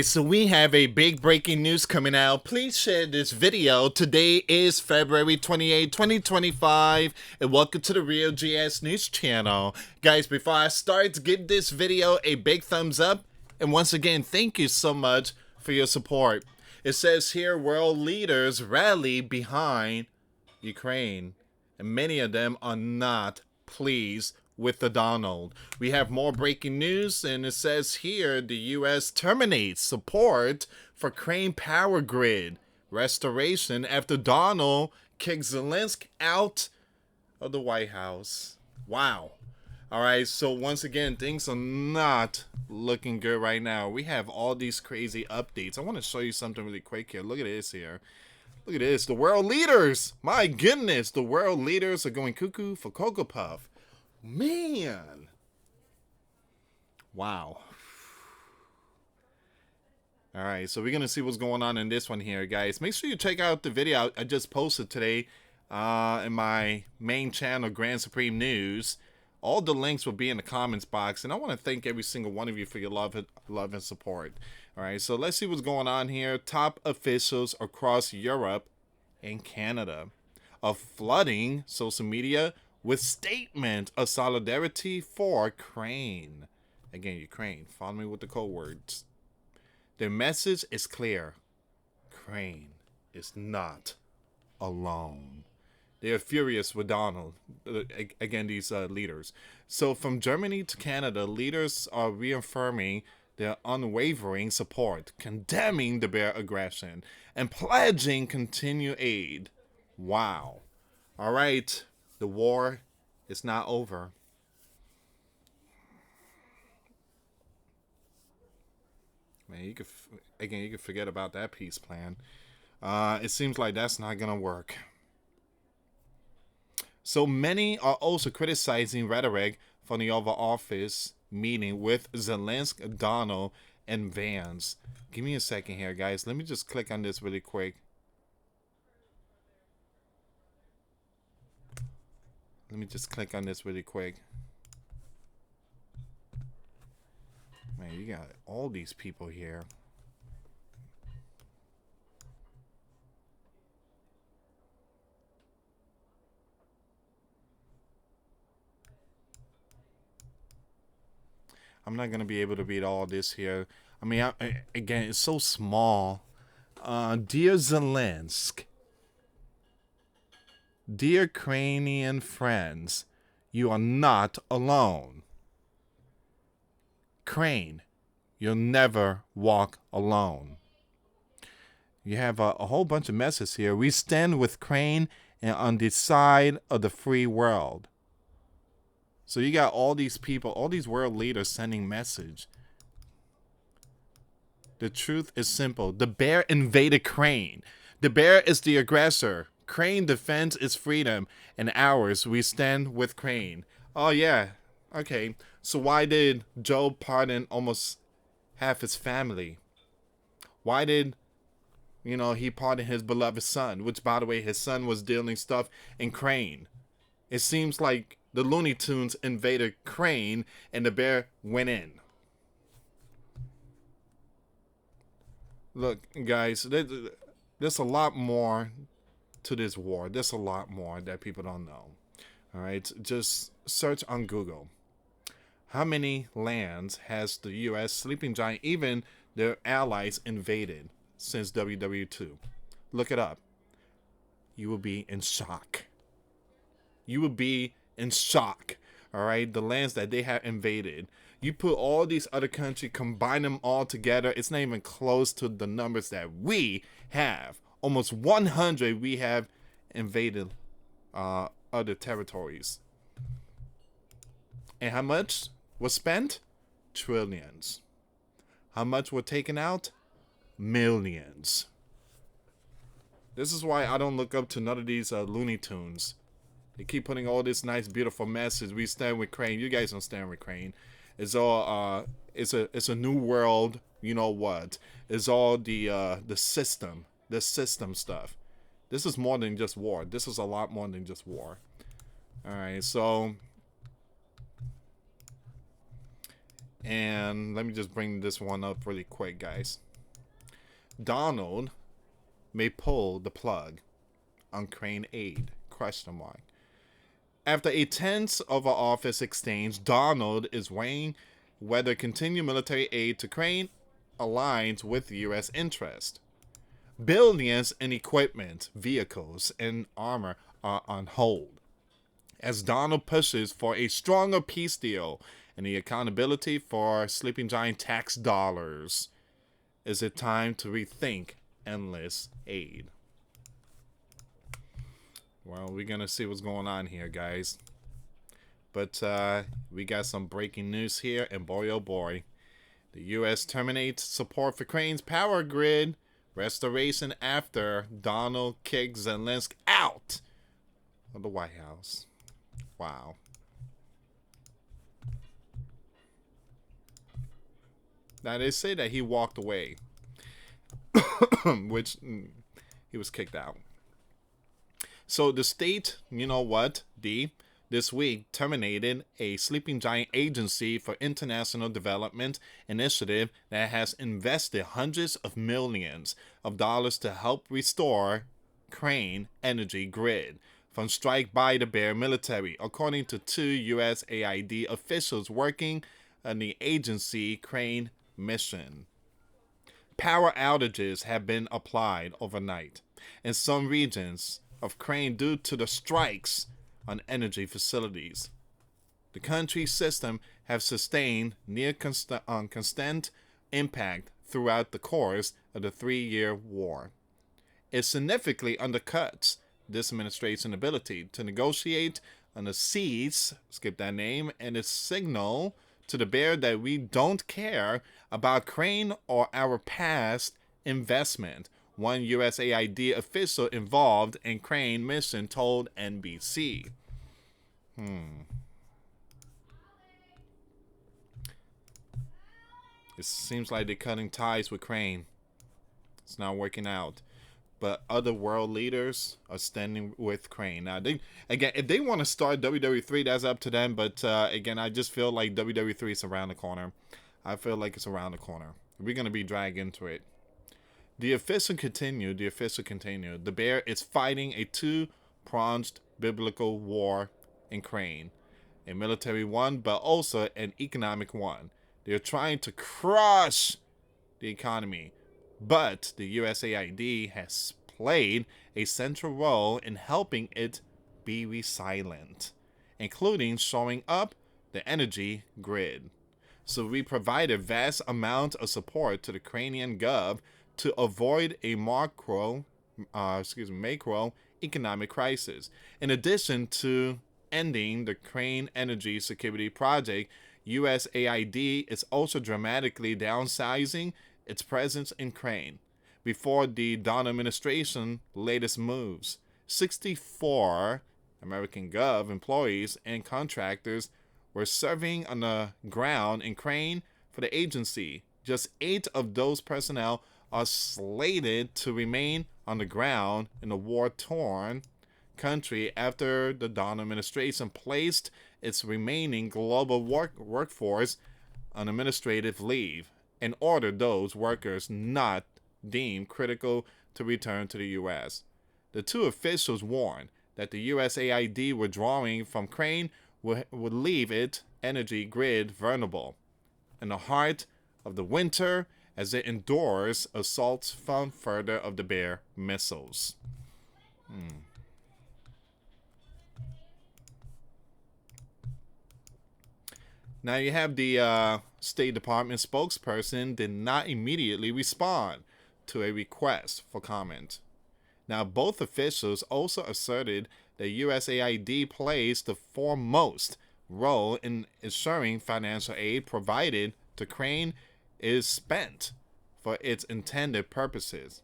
So we have a big breaking news coming out. Please share this video. Today is February 28, 2025, and welcome to the Real GS News channel. Guys, before I start, give this video a big thumbs up. And once again, thank you so much for your support. It says here, world leaders rally behind Ukraine, and many of them are not pleased with the Donald. We have more breaking news, and it says here the US terminates support for Crane power grid restoration after Donald kicks Zelensky out of the White House. Wow. All right, so once again, things are not looking good right now. We have all these crazy updates. I want to show you something really quick here. Look at this here. Look at this. The world leaders. My goodness, the world leaders are going cuckoo for Cocoa Puff. Man. Wow. All right, so we're going to see what's going on in this one here, guys. Make sure you check out the video I just posted today in my main channel, Grand Supreme News. All the links will be in the comments box, and I want to thank every single one of you for your love and support. All right, so let's see what's going on here. Top officials across Europe and Canada are flooding social media with statement of solidarity for Ukraine. Again, Ukraine. Follow me with the code words. Their message is clear. Ukraine is not alone. They are furious with Donald. Again, these leaders. So from Germany to Canada, leaders are reaffirming their unwavering support, condemning the bear aggression, and pledging continued aid. Wow. All right. The war is not over. Man, you could forget about that peace plan. It seems like that's not gonna work. So many are also criticizing rhetoric from the Oval Office meeting with Zelensky, Donald, and Vance. Give me a second here, guys. Let me just click on this really quick. Let me just click on this really quick. Man, you got all these people here. I'm not going to be able to read all this here. I mean, again, it's so small. Dear Zelensky, dear Ukrainian friends, you are not alone. Crane, you'll never walk alone. You have a whole bunch of messages here. We stand with Crane and on the side of the free world. So you got all these people, all these world leaders sending message. The truth is simple. The bear invaded Crane. The bear is the aggressor. Crane defends its freedom and ours. We stand with Crane. Oh, yeah. Okay. So why did Joe pardon almost half his family? Why did, he pardon his beloved son? Which, by the way, his son was dealing stuff in Crane. It seems like the Looney Tunes invaded Crane and the bear went in. Look, guys, there's a lot more to this war. There's a lot more that people don't know. All right, just search on Google. How many lands has the U.S. sleeping giant, even their allies, invaded since WW2? Look it up. You will be in shock. You will be in shock. All right, the lands that they have invaded. You put all these other countries, combine them all together, it's not even close to the numbers that we have. Almost 100 we have invaded other territories. And how much was spent? Trillions. How much were taken out? Millions. This is why I don't look up to none of these Looney Tunes. They keep putting all this nice, beautiful message. We stand with Crane. You guys don't stand with Crane. It's all it's a new world. You know what? It's all the system stuff. This is more than just war. This is a lot more than just war. All right, so And let me just bring this one up really quick, guys. Donald may pull the plug on Crane aid? Question mark. After a tense of office exchange, Donald is weighing whether continued military aid to Crane aligns with U.S. interest. Billions in equipment, vehicles, and armor are on hold as Donald pushes for a stronger peace deal and the accountability for sleeping giant tax dollars. Is it time to rethink endless aid? Well, we're going to see what's going on here, guys. But we got some breaking news here, and boy, oh boy. The U.S. terminates support for Crane's power grid restoration after Donald kicked Zelensky out of the White House. Wow. Now, they say that he walked away, which he was kicked out. So the state, you know what, this week terminated a sleeping giant agency for international development initiative that has invested hundreds of millions of dollars to help restore Crane energy grid from strike by the bear military, according to two USAID officials working on the agency Crane mission. Power outages have been applied overnight in some regions of Crane due to the strikes on energy facilities. The country's system have sustained near constant impact throughout the course of the 3-year war. It significantly undercuts this administration's ability to negotiate on the seas, skip that name, and its signal to the bear that we don't care about Crane or our past investment, one USAID official involved in Crane mission told NBC. It seems like they're cutting ties with Crane. It's not working out. But other world leaders are standing with Crane. Now, if they want to start WWE3, that's up to them. But again, I just feel like WWE3 is around the corner. I feel like it's around the corner. We're going to be dragged into it. The official continued. The bear is fighting a two-pronged biblical war in Crane. A military one, but also an economic one. They're trying to crush the economy. But the USAID has played a central role in helping it be resilient, including showing up the energy grid. So we provide a vast amount of support to the Ukrainian gov to avoid a macro economic crisis. In addition to ending the Crane Energy Security Project, USAID is also dramatically downsizing its presence in Crane. Before the Donald administration latest moves, 64 American Gov employees and contractors were serving on the ground in Crane for the agency. Just 8 of those personnel are slated to remain on the ground in the war-torn country after the Donald administration placed its remaining global workforce on administrative leave and ordered those workers not deemed critical to return to the U.S. The two officials warned that the USAID withdrawing from Crane would leave its energy grid vulnerable in the heart of the winter as it endures assaults from further of the bear missiles. Now you have the State Department spokesperson did not immediately respond to a request for comment. Now both officials also asserted that USAID plays the foremost role in ensuring financial aid provided to Crane is spent for its intended purposes.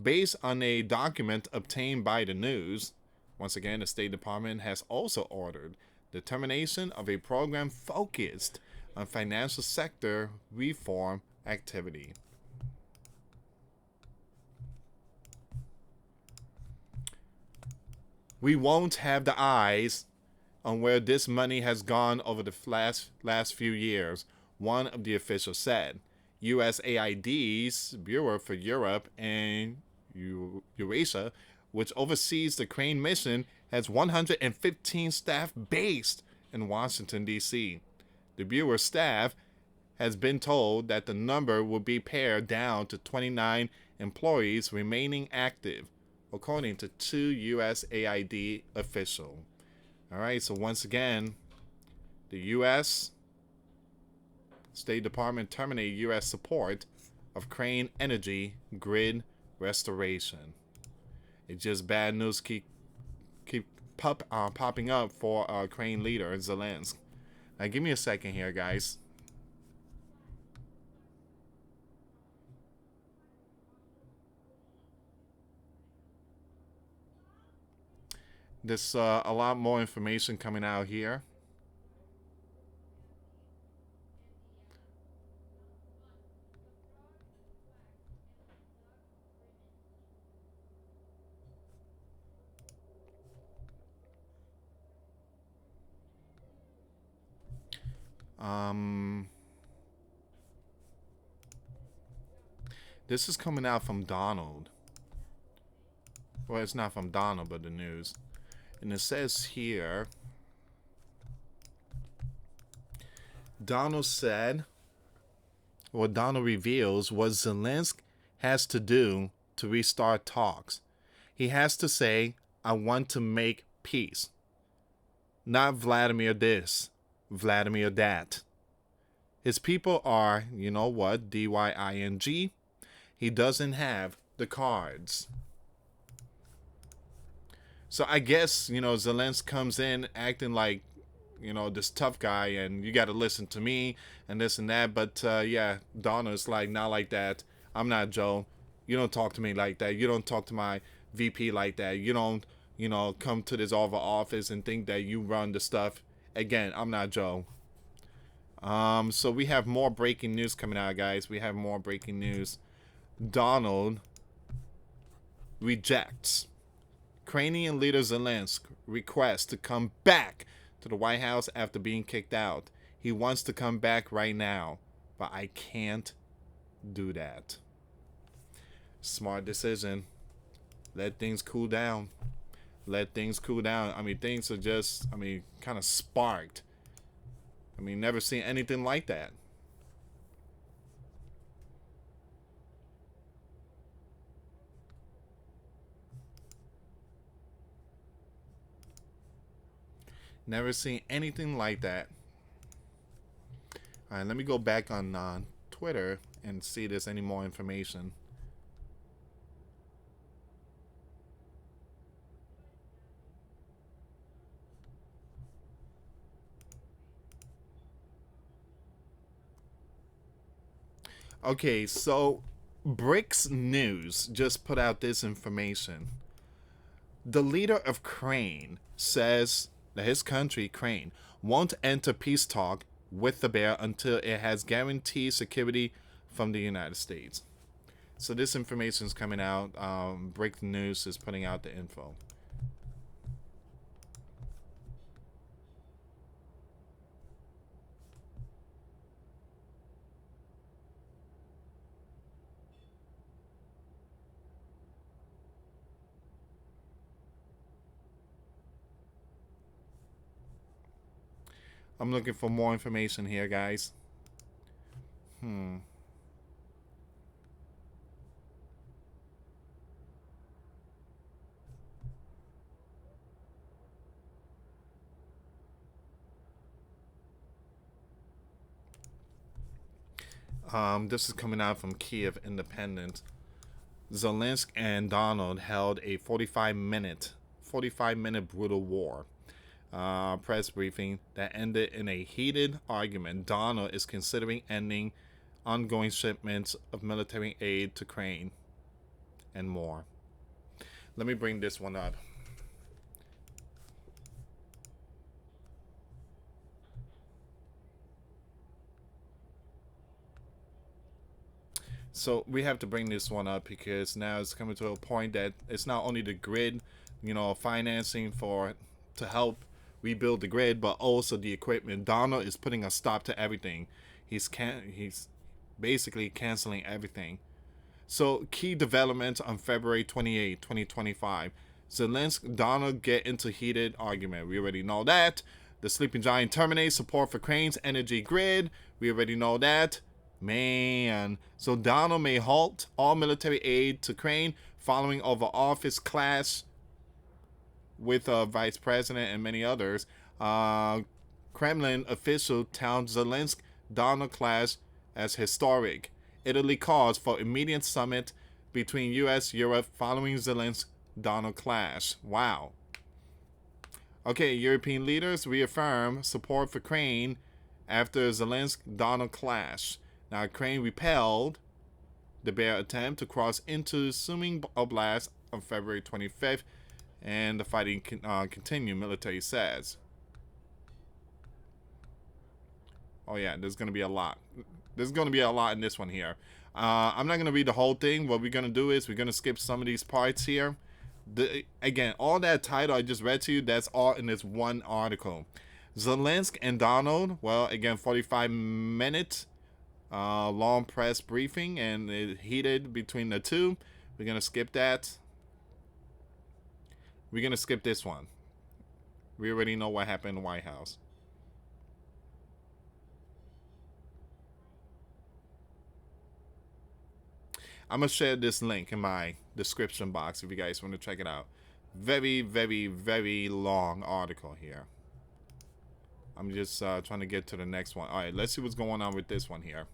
Based on a document obtained by the news, once again, the State Department has also ordered the termination of a program focused on financial sector reform activity. We won't have the eyes on where this money has gone over the last few years, one of the officials said. USAID's Bureau for Europe and Eurasia, which oversees the crane mission, has 115 staff based in Washington, D.C. The Bureau staff has been told that the number will be pared down to 29 employees remaining active, according to two USAID officials. All right, so once again, the U.S. State Department terminated U.S. support of Crane Energy grid restoration. It's just bad news keep popping up for Crane leader Zelensky. Now, give me a second here, guys. There's a lot more information coming out here. This is coming out from Donald. Well, it's not from Donald, but the news. And it says here, Donald said, what Donald reveals what Zelensky has to do to restart talks. He has to say, I want to make peace. Not Vladimir this, Vladimir that. His people are, you know what, DYING. He doesn't have the cards. So I guess, Zelensky comes in acting like, this tough guy and you got to listen to me and this and that. But yeah, Donna's like, not like that. I'm not Joe. You don't talk to me like that. You don't talk to my VP like that. You don't, come to this Oval Office and think that you run the stuff. Again, I'm not Joe. So we have more breaking news coming out, guys. We have more breaking news. Donald rejects Ukrainian leader Zelensky request to come back to the White House after being kicked out. He wants to come back right now, but I can't do that. Smart decision. Let things cool down. Let things cool down. I mean, things are just, kind of sparked. Never seen anything like that. Never seen anything like that. All right, let me go back on Twitter and see if there's any more information. Okay, so BRICS News just put out this information. The leader of Crane says that his country, Crane, won't enter peace talk with the bear until it has guaranteed security from the United States. So this information is coming out. BRICS News is putting out the info. I'm looking for more information here, guys. This is coming out from Kiev Independent. Zelensky and Donald held a 45-minute brutal war. Press briefing that ended in a heated argument. Donald is considering ending ongoing shipments of military aid to Ukraine and more. Let me bring this one up. So we have to bring this one up because now it's coming to a point that it's not only the grid, financing to help rebuild the grid, but also the equipment. Donald is putting a stop to everything. He's basically canceling everything. So, key developments on February 28, 2025. Zelensky Donald get into heated argument. We already know that. The sleeping giant terminates support for Crane's energy grid. We already know that. Man. So, Donald may halt all military aid to Crane following over office clash with Vice President and many others. Kremlin official touted Zelensky Donald clash as historic. Italy calls for immediate summit between U.S. Europe following Zelensky Donald clash. Wow. Okay, European leaders reaffirm support for Ukraine after Zelensky Donald clash. Now, Ukraine repelled the Bear attempt to cross into Sumy Oblast on February 25th, and the fighting continue, military says. Oh yeah, there's going to be a lot. There's going to be a lot in this one here. I'm not going to read the whole thing. What we're going to do is we're going to skip some of these parts here. Again, all that title I just read to you, that's all in this one article. Zelensky and Donald, well, again, 45 minutes long press briefing, and it heated between the two. We're going to skip that. We're going to skip this one. We already know what happened in the White House. I'm going to share this link in my description box if you guys want to check it out. Very, very, very long article here. I'm just trying to get to the next one. All right, let's see what's going on with this one here.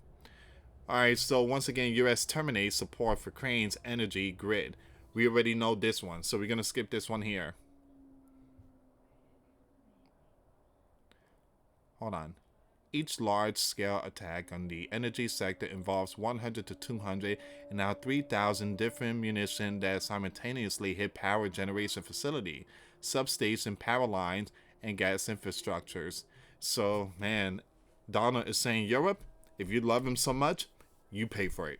All right, so once again, U.S. terminates support for Crane's energy grid. We already know this one, so we're going to skip this one here. Hold on. Each large-scale attack on the energy sector involves 100 to 200 and now 3,000 different munitions that simultaneously hit power generation facility, substation power lines, and gas infrastructures. So, man, Donald is saying, Europe, if you love him so much, you pay for it.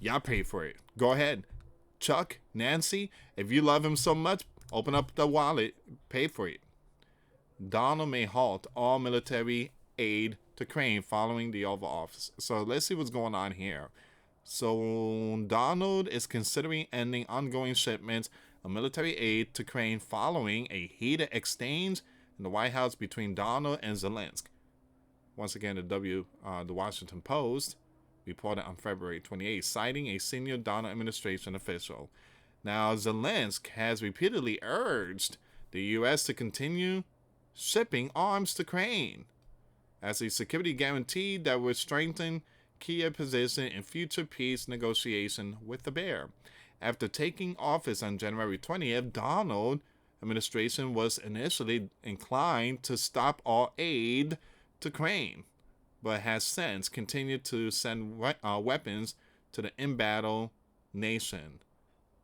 Y'all pay for it. Go ahead. Chuck, Nancy, if you love him so much, open up the wallet, pay for it. Donald may halt all military aid to Crane following the Oval Office. So let's see what's going on here. So Donald is considering ending ongoing shipments of military aid to Crane following a heated exchange in the White House between Donald and Zelensky. Once again, the Washington Post reported on February 28, citing a senior Donald administration official. Now, Zelensky has repeatedly urged the U.S. to continue shipping arms to Crane as a security guarantee that would strengthen Kiev's position in future peace negotiation with the Bear. After taking office on January 20th, Donald administration was initially inclined to stop all aid to Crane, but has since continued to send weapons to the embattled nation.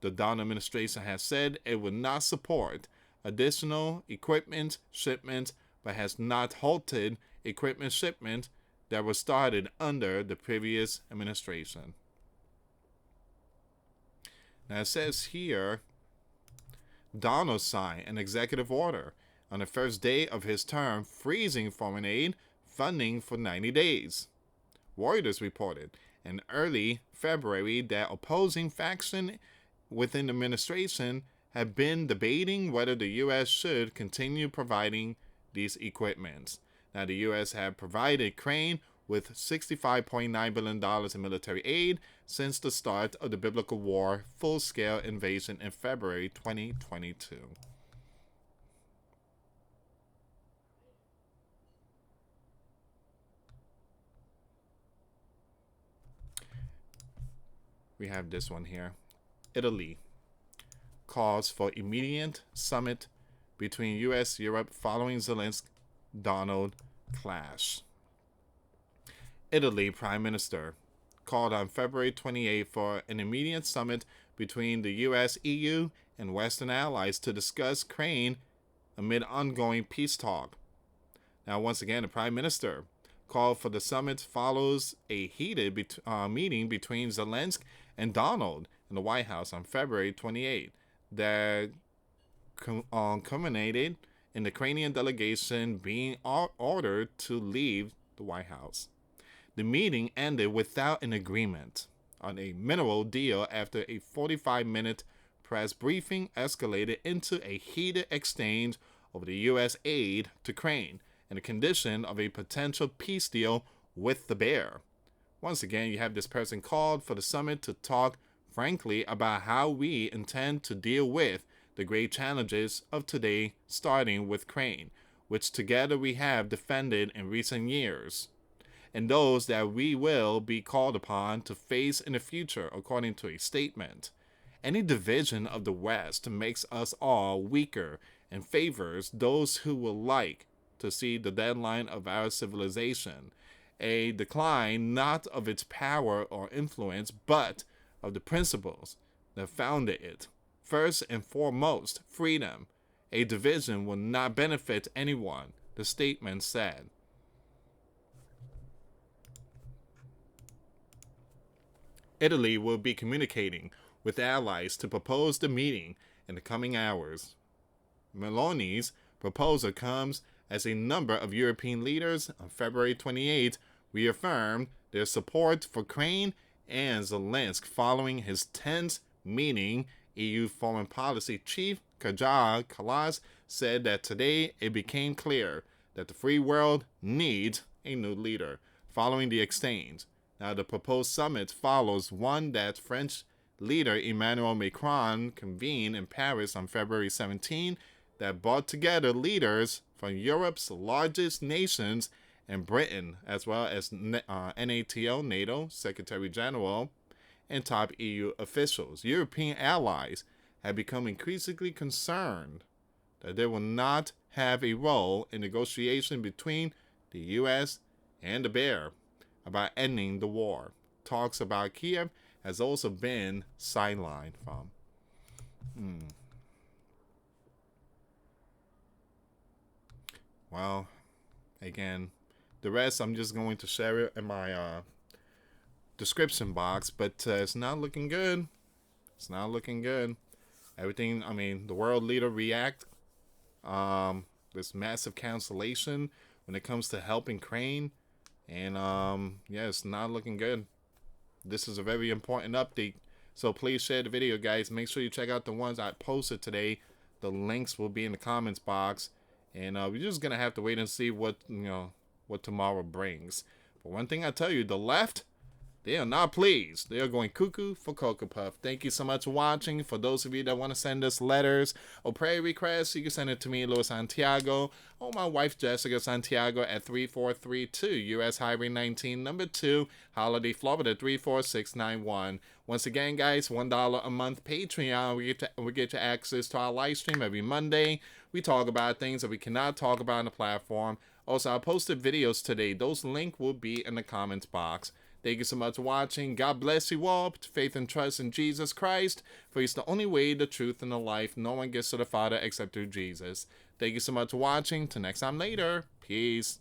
The Donald administration has said it would not support additional equipment shipments, but has not halted equipment shipment that was started under the previous administration. Now it says here, Donald signed an executive order on the first day of his term freezing foreign aid funding for 90 days. Reuters reported in early February that opposing faction within the administration have been debating whether the U.S. should continue providing these equipments. Now, the U.S. have provided Crane with $65.9 billion in military aid since the start of the biblical war full-scale invasion in February 2022. We have this one here. Italy calls for immediate summit between U.S. Europe following Zelensky-Donald clash. Italy Prime Minister called on February 28 for an immediate summit between the U.S., EU, and Western allies to discuss Crane amid ongoing peace talk. Now, once again, the Prime Minister called for the summit follows a heated meeting between Zelensky and Donald in the White House on February 28 that culminated in the Ukrainian delegation being ordered to leave the White House. The meeting ended without an agreement on a mineral deal after a 45-minute press briefing escalated into a heated exchange over the U.S. aid to Ukraine and the condition of a potential peace deal with the bear. Once again, you have this person called for the summit to talk frankly about how we intend to deal with the great challenges of today, starting with Ukraine, which together we have defended in recent years, and those that we will be called upon to face in the future, according to a statement. Any division of the West makes us all weaker and favors those who will like to see the deadline of our civilization, a decline not of its power or influence, but of the principles that founded it. First and foremost, freedom. A division will not benefit anyone, the statement said. Italy will be communicating with allies to propose the meeting in the coming hours. Meloni's proposal comes as a number of European leaders on February 28 reaffirmed their support for Ukraine and Zelensky following his tense meeting. EU Foreign Policy Chief Kaja Kallas said that today it became clear that the free world needs a new leader following the exchange. Now, the proposed summit follows one that French leader Emmanuel Macron convened in Paris on February 17 that brought together leaders from Europe's largest nations and Britain, as well as NATO Secretary General, and top EU officials. European allies have become increasingly concerned that they will not have a role in negotiation between the U.S. and the bear about ending the war. Talks about Kiev has also been sidelined from. Well, again, the rest I'm just going to share it in my description box, but it's not looking good. It's not looking good. Everything, the world leader react. This massive cancellation when it comes to helping Ukraine. And it's not looking good. This is a very important update. So please share the video, guys. Make sure you check out the ones I posted today. The links will be in the comments box. And we're just gonna have to wait and see what tomorrow brings. But one thing I tell you, the left, they are not pleased. They are going cuckoo for Cocoa Puff. Thank you so much for watching. For those of you that want to send us letters or prayer requests, you can send it to me, US Santiago, or my wife, Jessica Santiago, at 3432 US Highway 19, number 2, Holiday, Florida, 34691. Once again, guys, $1 a month Patreon. We get you access to our live stream every Monday. We talk about things that we cannot talk about on the platform. Also, I posted videos today. Those links will be in the comments box. Thank you so much for watching. God bless you all. Put faith and trust in Jesus Christ, for He's the only way, the truth, and the life. No one gets to the Father except through Jesus. Thank you so much for watching. Till next time later. Peace.